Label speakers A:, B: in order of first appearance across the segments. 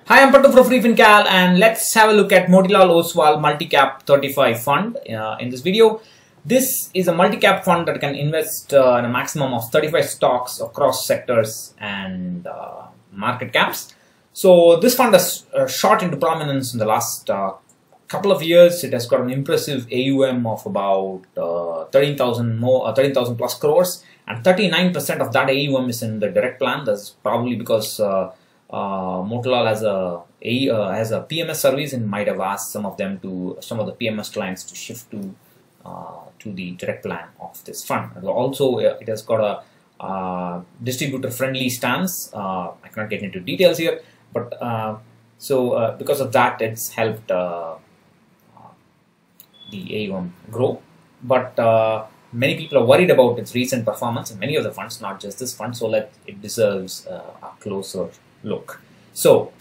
A: Hi, I'm Pattu from freefincal, and let's have a look at Motilal Oswal Multicap 35 fund. In this video, this is a multi-cap fund that can invest in a maximum of 35 stocks across sectors and market caps. So this fund has shot into prominence in the last couple of years. It has got an impressive AUM of about 13,000 plus crores, and 39% of that AUM is in the direct plan. That's probably because Motilal has a PMS service and might have asked some of the PMS clients to shift to the direct plan of this fund. And also, it has got a distributor-friendly stance. I cannot get into details here, but because of that, it's helped the AUM grow. But many people are worried about its recent performance in many of the funds, not just this fund. So it deserves a closer look. So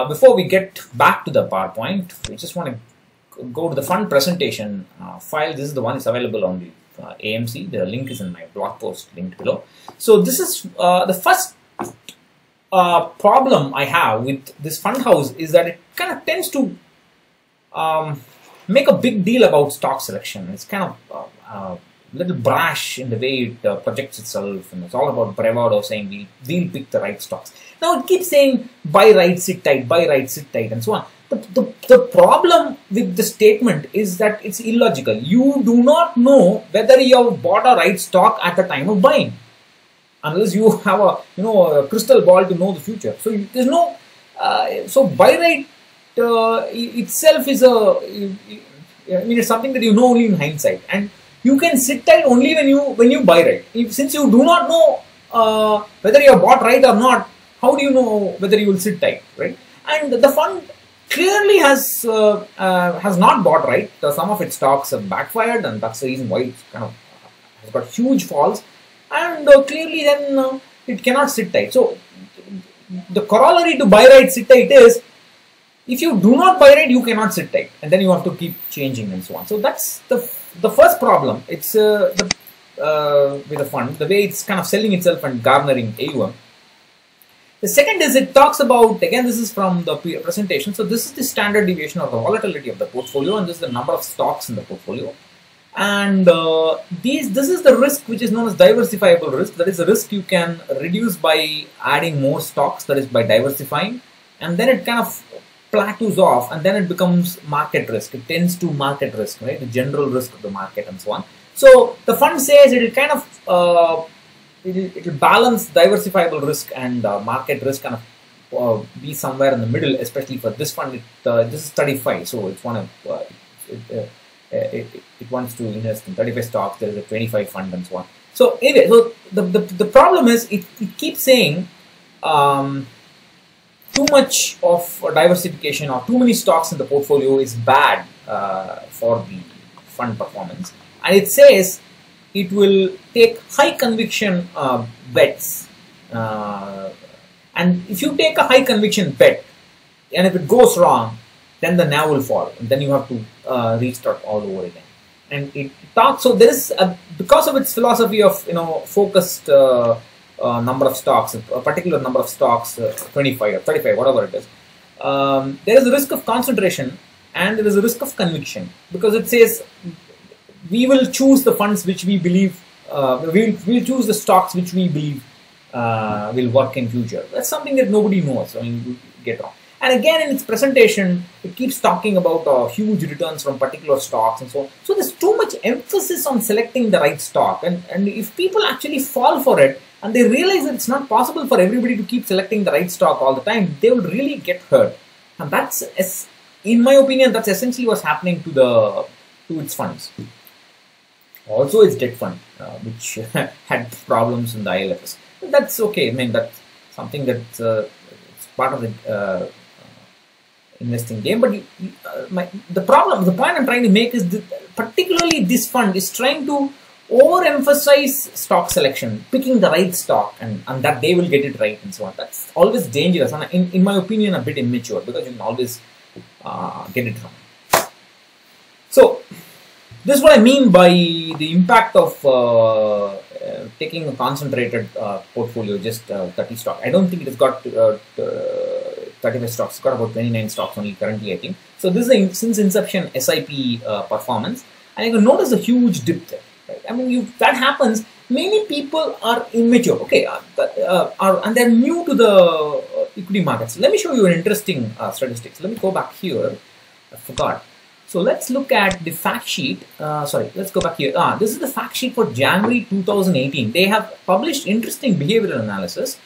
A: before we get back to the PowerPoint, we just want to go to the fund presentation file. This is the one that's available on the AMC. The link is in my blog post linked below. So this is the first problem I have with this fund house is that it kind of tends to make a big deal about stock selection. It's kind of a little brash in the way it projects itself, and it's all about bravado, saying we'll pick the right stocks. Now it keeps saying buy right, sit tight, buy right, sit tight, and so on. The problem with the statement is that it's illogical. You do not know whether you have bought a right stock at the time of buying, unless you have a crystal ball to know the future. So there's no so buy right itself is it's something that you know only in hindsight, and you can sit tight only when you buy right. Since you do not know whether you have bought right or not, how do you know whether you will sit tight, right? And the fund clearly has not bought right. Some of its stocks have backfired, and that's the reason why it's kind of has got huge falls. And clearly, then it cannot sit tight. So the corollary to buy right, sit tight is, if you do not buy right, you cannot sit tight, and then you have to keep changing and so on. So that's the first problem. It's with the fund, the way it's kind of selling itself and garnering AUM. The second is, it talks about, again, this is from the presentation. So this is the standard deviation or the volatility of the portfolio, and this is the number of stocks in the portfolio. And this is the risk which is known as diversifiable risk. That is a risk you can reduce by adding more stocks, that is by diversifying, and then it kind of plateaus off, and then it becomes market risk. It tends to market risk, right? The general risk of the market and so on. So the fund says it will kind of it will balance diversifiable risk and market risk, kind of be somewhere in the middle. Especially for this fund, this is 35, so it's it wants to invest in 35 stocks. There is a 25 fund and so on. So anyway, so the problem is it keeps saying too much of diversification or too many stocks in the portfolio is bad for the fund performance, and it says it will take high conviction bets, and if you take a high conviction bet and if it goes wrong, then the NAV will fall, and then you have to restart all over again. And it talks, so there is because of its philosophy of focused number of stocks, a particular number of stocks, 25 or 35, whatever it is, there is a risk of concentration and there is a risk of conviction, because it says we will choose the funds which we believe, we'll choose the stocks which we believe will work in future. That's something that nobody knows. I mean, you get wrong. And again, in its presentation, it keeps talking about huge returns from particular stocks and so on. So there's too much emphasis on selecting the right stock, and if people actually fall for it, and they realize that it's not possible for everybody to keep selecting the right stock all the time, they will really get hurt. And that's, in my opinion, that's essentially what's happening to its funds. Also, its debt fund, which had problems in the ILFS. But that's okay. I mean, that's something that's it's part of the investing game. But the point I'm trying to make is that particularly this fund is trying to overemphasize stock selection, picking the right stock, and that they will get it right and so on. That's always dangerous, and in my opinion, a bit immature, because you can always get it wrong. So this is what I mean by the impact of taking a concentrated portfolio, just 30 stock. I don't think it has got 35 stocks. It's got about 29 stocks only currently, I think. So this is the since inception SIP performance, and you can notice a huge dip there. Right? I mean, that happens. Many people are immature, okay, and they're new to the equity markets. Let me show you an interesting statistics. Let me go back here. I forgot. So let's look at the fact sheet. Let's go back here. This is the fact sheet for January 2018. They have published interesting behavioral analysis.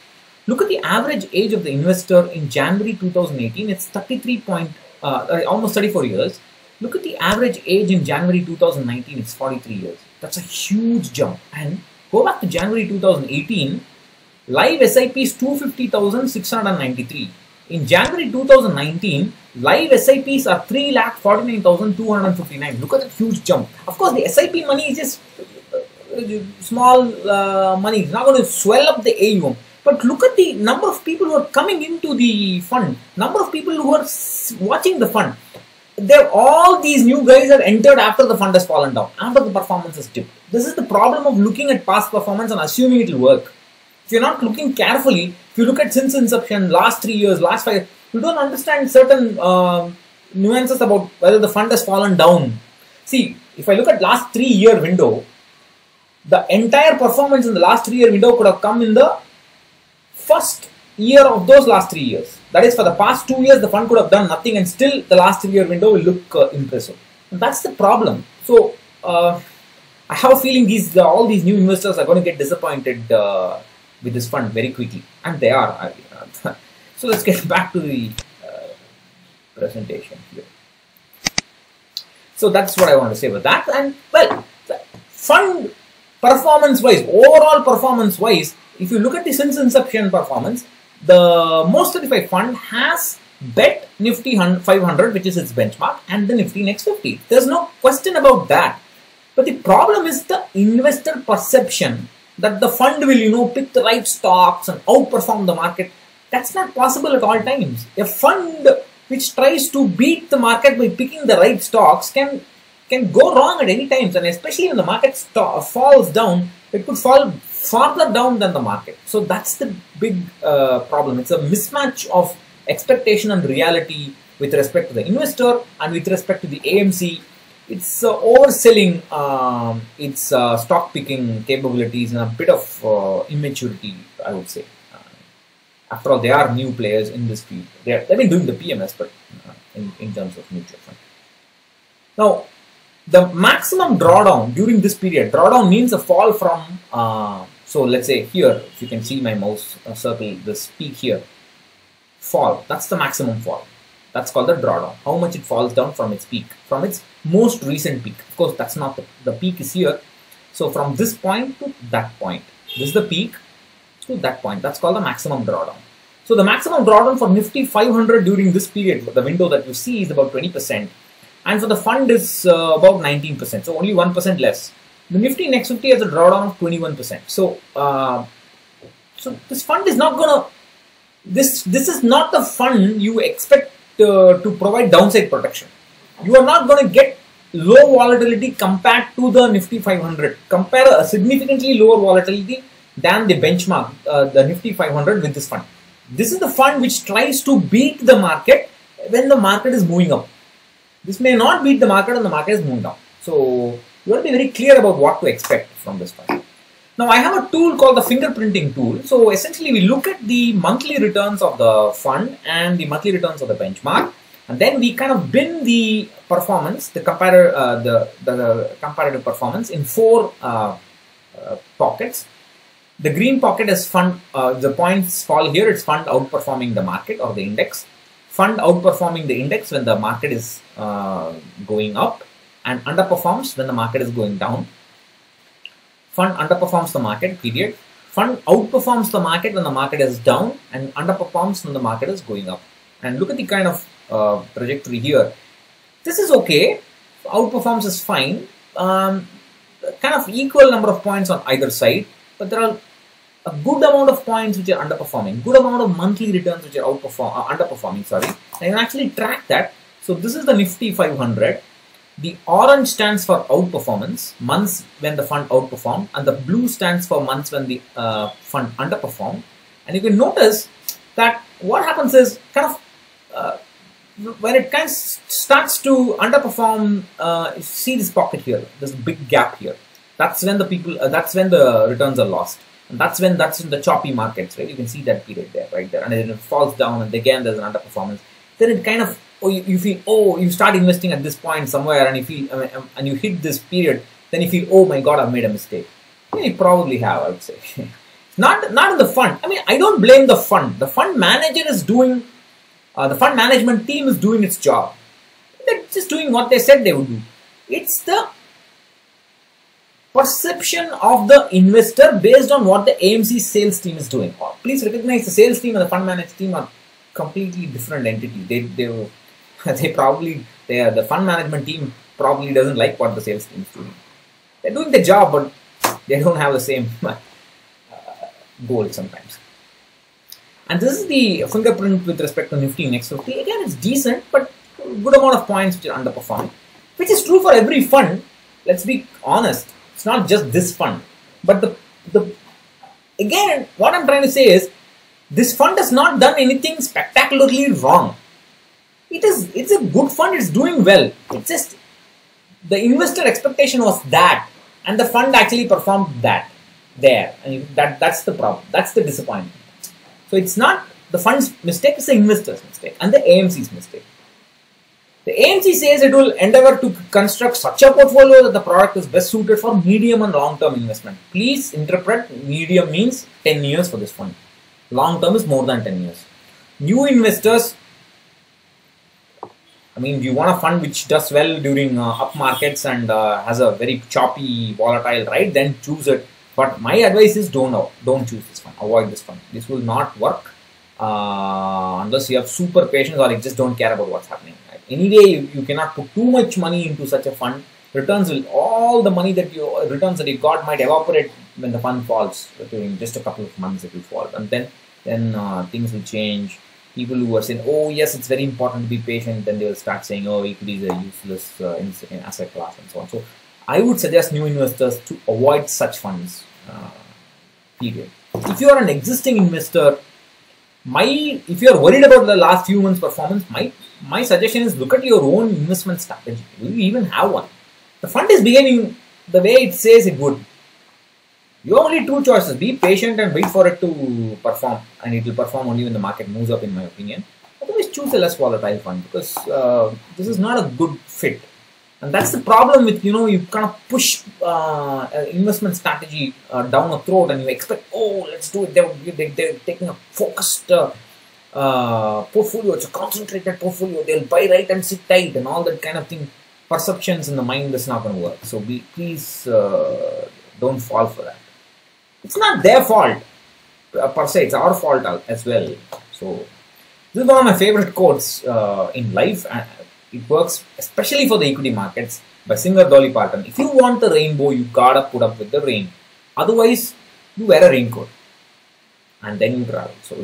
A: Look at the average age of the investor in January 2018. It's almost 34 years. Look at the average age in January 2019. It's 43 years. That's a huge jump. And go back to January 2018. Live SIP is 250,693. In January 2019, live SIPs are 3,49,259. Look at that huge jump. Of course, the SIP money is just small money. It's not going to swell up the AUM. But look at the number of people who are coming into the fund, number of people who are watching the fund. All these new guys have entered after the fund has fallen down, after the performance has dipped. This is the problem of looking at past performance and assuming it will work. If you're not looking carefully, if you look at since inception, last 3 years, last 5 years, you don't understand certain nuances about whether the fund has fallen down. See, if I look at last 3-year window, the entire performance in the last 3-year window could have come in the first year of those last 3 years. That is, for the past 2 years, the fund could have done nothing, and still the last 3-year window will look impressive. And that's the problem. So, I have a feeling all these new investors are going to get disappointed with this fund very quickly, and they are. So let's get back to the presentation here. So that's what I want to say about that. And well, fund performance-wise, overall performance-wise, if you look at the since inception performance, the most certified fund has bet Nifty 500, which is its benchmark, and the Nifty Next 50. There's no question about that. But the problem is the investor perception that the fund will, pick the right stocks and outperform the market. That's not possible at all times. A fund which tries to beat the market by picking the right stocks can go wrong at any time, and especially when the market falls down, it could fall farther down than the market. So that's the big problem. It's a mismatch of expectation and reality with respect to the investor and with respect to the AMC. It's overselling its stock picking capabilities and a bit of immaturity, I would say. After all, they are new players in this field. They've been doing the PMS, but in terms of mutual fund. Now, the maximum drawdown during this period, drawdown means a fall from, so let's say here, if you can see my mouse circle, this peak here, fall, that's the maximum fall. That's called the drawdown. How much it falls down from its peak, from its most recent peak. Of course, that's not the peak is here. So from this point to that point, this is the peak to that point. That's called the maximum drawdown. So the maximum drawdown for Nifty 500 during this period, the window that you see, is about 20%. And for the fund is about 19%. So only 1% less. The Nifty Next 50 has a drawdown of 21%. So, so this fund is not gonna. This is not the fund you expect to provide downside protection. You are not going to get low volatility compared to the Nifty 500. Compare a significantly lower volatility than the benchmark, the Nifty 500 with this fund. This is the fund which tries to beat the market when the market is moving up. This may not beat the market when the market is moving down. So you have to be very clear about what to expect from this fund. Now I have a tool called the fingerprinting tool. So essentially we look at the monthly returns of the fund and the monthly returns of the benchmark, and then we kind of bin the performance, the comparative performance in 4 pockets. The green pocket is fund, the points fall here, it's fund outperforming the market or the index. Fund outperforming the index when the market is going up, and underperforms when the market is going down. Fund underperforms the market, period. Fund outperforms the market when the market is down, and underperforms when the market is going up. And look at the kind of trajectory here. This is okay. Outperforms is fine. Kind of equal number of points on either side, but there are a good amount of points which are underperforming. Good amount of monthly returns which are underperforming. Sorry, and you can actually track that. So this is the Nifty 500. The orange stands for outperformance, months when the fund outperformed, and the blue stands for months when the fund underperformed. And you can notice that what happens is kind of when it kind of starts to underperform, you see this pocket here, this big gap here. That's when the people, that's when the returns are lost. And that's in the choppy markets, right? You can see that period there, right there. And then it falls down, and again there's an underperformance. Then it kind of, you feel, you start investing at this point somewhere, and you feel, and you hit this period, then you feel, oh my God, I've made a mistake. Yeah, you probably have, I would say. not in the fund. I mean, I don't blame the fund. The fund manager is doing, the fund management team is doing its job. They're just doing what they said they would do. It's the perception of the investor based on what the AMC sales team is doing. Please recognize the sales team and the fund management team are completely different entities. The fund management team probably doesn't like what the sales team is doing. They're doing the job, but they don't have the same goal sometimes. And this is the fingerprint with respect to Nifty Next 50. Again, it's decent, but good amount of points which are underperforming, which is true for every fund. Let's be honest. It's not just this fund, but again, what I'm trying to say is this fund has not done anything spectacularly wrong. It's a good fund. It's doing well. It's just the investor expectation was that, and the fund actually performed that there, and that's the problem. That's the disappointment. So it's not the fund's mistake, it's the investor's mistake and the AMC's mistake. The AMC says it will endeavor to construct such a portfolio that the product is best suited for medium and long-term investment. Please interpret medium means 10 years for this fund. Long-term is more than 10 years. New investors, I mean, if you want a fund which does well during up markets and has a very choppy, volatile ride, then choose it. But my advice is don't choose this fund. Avoid this fund. This will not work unless you have super patience or you just don't care about what's happening. Right? Anyway, you cannot put too much money into such a fund. Returns will, all the money that returns that you got might evaporate when the fund falls. During just a couple of months it will fall, and then things will change. People who are saying, oh yes, it's very important to be patient, then they will start saying, oh, equity is a useless asset class and so on. So I would suggest new investors to avoid such funds, period. If you are an existing investor, if you are worried about the last few months' performance, my suggestion is look at your own investment strategy. Do you even have one? The fund is behaving the way it says it would. You have only two choices. Be patient and wait for it to perform, and it will perform only when the market moves up, in my opinion. Otherwise, choose a less volatile fund, because this is not a good fit. And that's the problem with, you kind of push investment strategy down a throat, and you expect, oh, let's do it. They're taking a focused portfolio. It's a concentrated portfolio. They'll buy right and sit tight and all that kind of thing. Perceptions in the mind is not going to work. So please don't fall for that. It's not their fault per se. It's our fault as well. So this is one of my favorite quotes in life. It works especially for the equity markets by singer Dolly Parton. If you want the rainbow, you gotta put up with the rain. Otherwise, you wear a raincoat and then you travel. So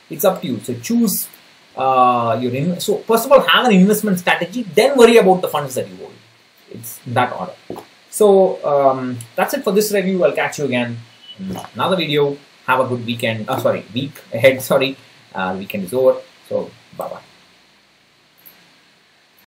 A: it's up to you. So choose so first of all, have an investment strategy, then worry about the funds that you hold. It's that order. So that's it for this review. I'll catch you again in another video. Have a good weekend. Week ahead. The weekend is over. So bye bye.